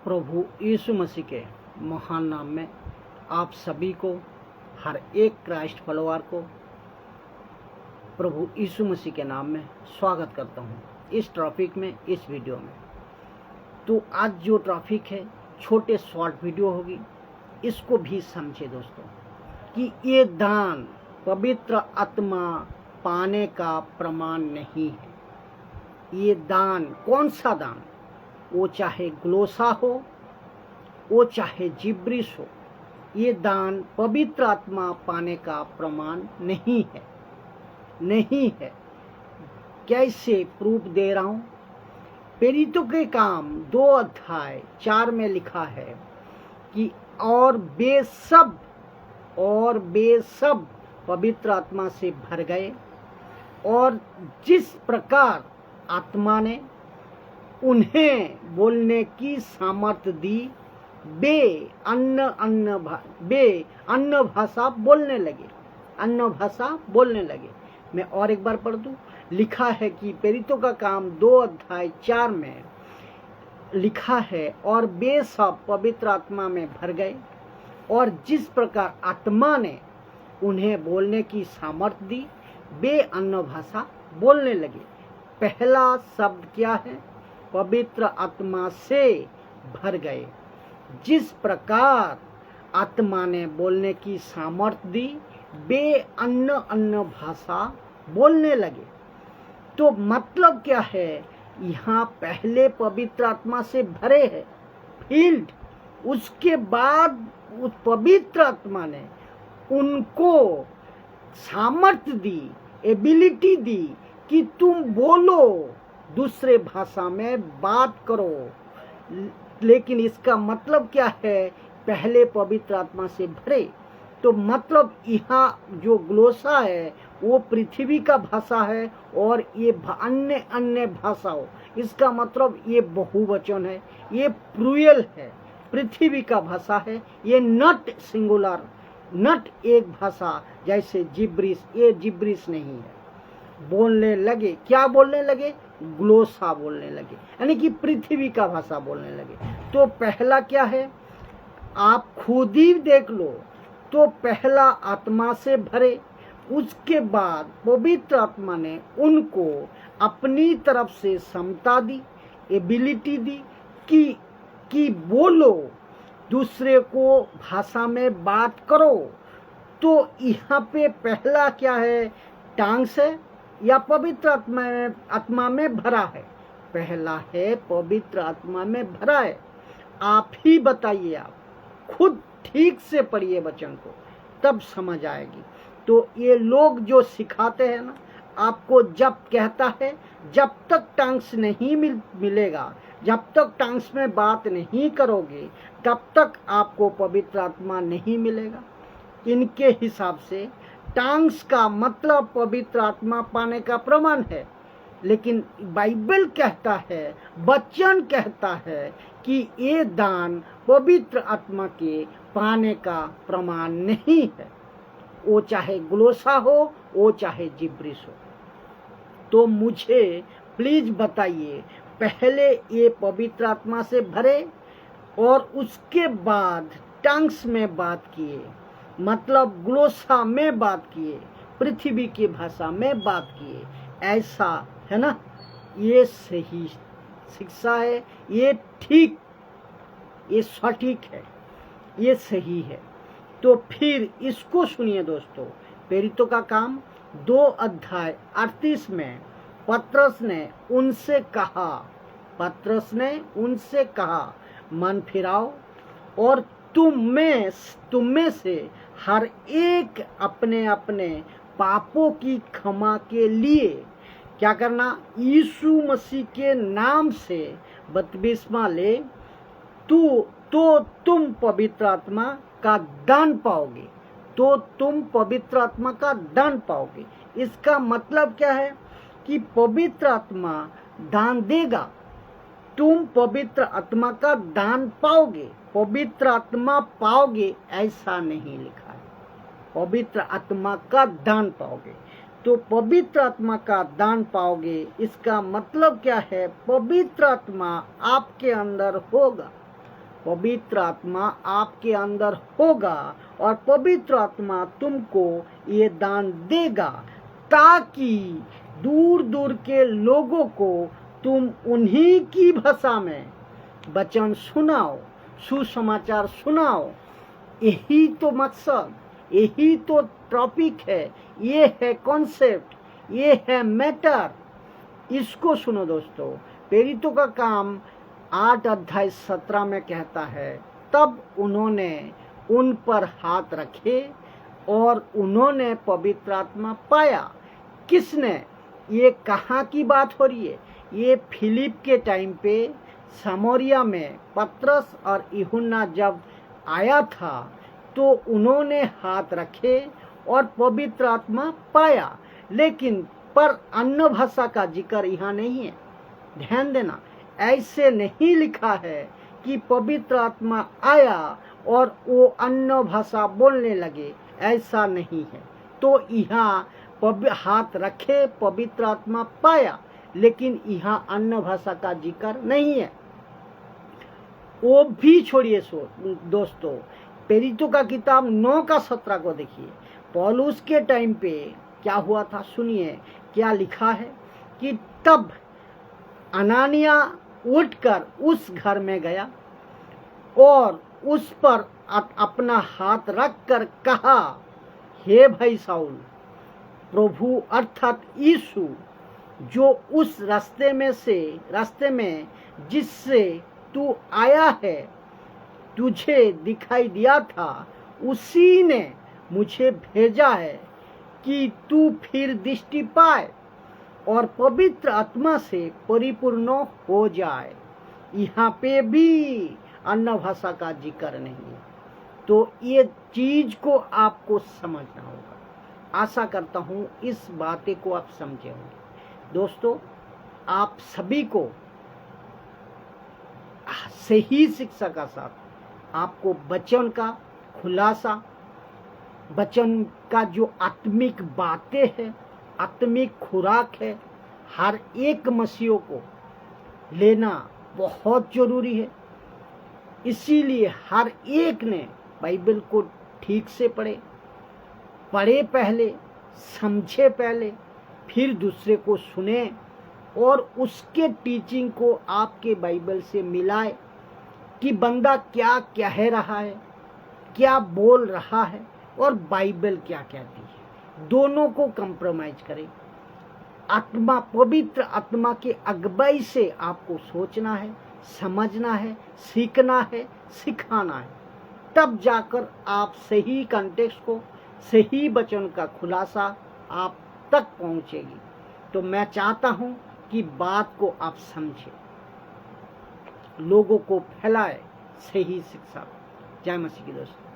प्रभु यीशु मसीह के महान नाम में आप सभी को, हर एक क्राइस्ट फॉलोअर को प्रभु यीशु मसीह के नाम में स्वागत करता हूँ इस टॉपिक में, इस वीडियो में। तो आज जो टॉपिक है छोटे शॉर्ट वीडियो होगी, इसको भी समझे दोस्तों कि ये दान पवित्र आत्मा पाने का प्रमाण नहीं है। ये दान कौन सा दान, वो चाहे ग्लोसा हो, वो चाहे जिब्रिस हो, ये दान पवित्र आत्मा पाने का प्रमाण नहीं है। नहीं है। कैसे प्रूफ दे रहा हूं? प्रेरितों के काम 2 अध्याय 4 में लिखा है कि और वे सब पवित्र आत्मा से भर गए, और जिस प्रकार आत्मा ने उन्हें बोलने की सामर्थ्य दी, वे अन्य भाषा बोलने लगे। मैं और एक बार पढ़ दूं। लिखा है कि प्रेरितों का काम 2 अध्याय 4 में लिखा है, और वे सब पवित्र आत्मा में भर गए, और जिस प्रकार आत्मा ने उन्हें बोलने की सामर्थ्य दी, वे अन्य भाषा बोलने लगे। पहला शब्द क्या है? पवित्र आत्मा से भर गए। जिस प्रकार आत्मा ने बोलने की सामर्थ्य दी, वे अन्य भाषा बोलने लगे। तो मतलब क्या है? यहाँ पहले पवित्र आत्मा से भरे हैं फील्ड, उसके बाद उस पवित्र आत्मा ने उनको सामर्थ्य दी, एबिलिटी दी कि तुम बोलो, दूसरे भाषा में बात करो। लेकिन इसका मतलब क्या है? पहले पवित्र आत्मा से भरे। तो मतलब यहाँ जो ग्लोसा है वो पृथ्वी का भाषा है, और ये अन्य भाषा हो, इसका मतलब ये बहुवचन है, ये प्लूरल है, पृथ्वी का भाषा है। ये नॉट सिंगुलर, नॉट एक भाषा जैसे जिब्रिस, ये जिब्रिस नहीं है। बोलने लगे, क्या बोलने लगे? ग्लोसा बोलने लगे, यानी कि पृथ्वी का भाषा बोलने लगे। तो पहला क्या है? आप खुद ही देख लो। तो पहला आत्मा से भरे, उसके बाद पवित्र आत्मा ने उनको अपनी तरफ से क्षमता दी, एबिलिटी दी कि बोलो, दूसरे को भाषा में बात करो। तो यहाँ पे पहला क्या है? टांग्स है या पवित्र आत्मा में भरा है? पहला है पवित्र आत्मा में भरा है। आप ही बताइए, आप खुद ठीक से पढ़िए वचन को, तब समझ आएगी। तो ये लोग जो सिखाते हैं ना, आपको जब कहता है जब तक टांग्स नहीं मिलेगा, जब तक टांग्स में बात नहीं करोगे, तब तक आपको पवित्र आत्मा नहीं मिलेगा। इनके हिसाब से टांग्स का मतलब पवित्र आत्मा पाने का प्रमाण है। लेकिन बाइबल कहता है, वचन कहता है कि ये दान पवित्र आत्मा के पाने का प्रमाण नहीं है। वो चाहे ग्लोसा हो, वो चाहे जिब्रिस हो। तो मुझे प्लीज बताइए, पहले ये पवित्र आत्मा से भरे और उसके बाद टंग्स में बात किए, मतलब ग्लोसा में बात किए, पृथ्वी की भाषा में बात किए, ऐसा है ना? ये सही शिक्षा है, ये ठीक, ये सटीक है, ये सही है। तो फिर इसको सुनिए दोस्तों। प्रेरितों का काम 2 अध्याय 38 में पतरस ने उनसे कहा, मन फिराओ, और तुम में से हर एक अपने अपने पापों की क्षमा के लिए क्या करना? यीशु मसीह के नाम से बपतिस्मा ले, तो तुम पवित्र आत्मा का दान पाओगे। तो तुम पवित्र आत्मा का दान पाओगे। इसका मतलब क्या है? कि पवित्र आत्मा दान देगा, तुम पवित्र आत्मा का दान पाओगे। पवित्र आत्मा पाओगे ऐसा नहीं लिखा है, पवित्र आत्मा का दान पाओगे। तो पवित्र आत्मा का दान पाओगे, इसका मतलब क्या है? पवित्र आत्मा आपके अंदर होगा। पवित्र आत्मा आपके अंदर होगा और पवित्र आत्मा तुमको ये दान देगा ताकि दूर दूर के लोगों को तुम उन्हीं की भाषा में वचन सुनाओ, सुसमाचार सुनाओ। यही तो मकसद, यही तो टॉपिक है, ये है कॉन्सेप्ट, ये है मैटर। इसको सुनो दोस्तों। प्रेरितों का काम 8:17 में कहता है, तब उन्होंने उन पर हाथ रखे और उन्होंने पवित्र आत्मा पाया। किसने? ये कहाँ की बात हो रही है? ये फिलिप के टाइम पे समोरिया में पतरस और यूहन्ना जब आया था तो उन्होंने हाथ रखे और पवित्र आत्मा पाया। लेकिन पर अन्य भाषा का जिक्र यहाँ नहीं है। ध्यान देना, ऐसे नहीं लिखा है कि पवित्र आत्मा आया और वो अन्य भाषा बोलने लगे, ऐसा नहीं है। तो यहाँ हाथ रखे, पवित्र आत्मा पाया, लेकिन यहाँ अन्य भाषा का जिक्र नहीं है। वो भी छोड़िए दोस्तों, प्रेरितों का किताब 9:17 को देखिए। पौलुस के टाइम पे क्या हुआ था, सुनिए क्या लिखा है कि तब अनानिया उठकर उस घर में गया और उस पर अपना हाथ रखकर कहा, हे भाई शाऊल, प्रभु अर्थात यीशु जो उस रास्ते में जिससे तू आया है तुझे दिखाई दिया था, उसी ने मुझे भेजा है कि तू फिर दृष्टि पाए और पवित्र आत्मा से परिपूर्ण हो जाए। यहाँ पे भी अन्य भाषा का जिक्र नहीं है। तो ये चीज को आपको समझना होगा। आशा करता हूँ इस बातें को आप समझे होंगे। दोस्तों, आप सभी को सही शिक्षा का साथ आपको वचन का खुलासा, वचन का जो आत्मिक बातें हैं, आत्मिक खुराक है, हर एक मसीहों को लेना बहुत जरूरी है। इसीलिए हर एक ने बाइबल को ठीक से पढ़े पहले, समझे पहले, फिर दूसरे को सुने और उसके टीचिंग को आपके बाइबल से मिलाए कि बंदा क्या कह रहा है, क्या बोल रहा है और बाइबल क्या कहती है। दोनों को कंप्रोमाइज करें। आत्मा, पवित्र आत्मा के अगुवाई से आपको सोचना है, समझना है, सीखना है, सिखाना है। तब जाकर आप सही कॉन्टेक्स्ट को, सही वचन का खुलासा आप तक पहुंचेगी। तो मैं चाहता हूं कि बात को आप समझें, लोगों को फैलाए सही शिक्षा। जय मसीह की दोस्तों।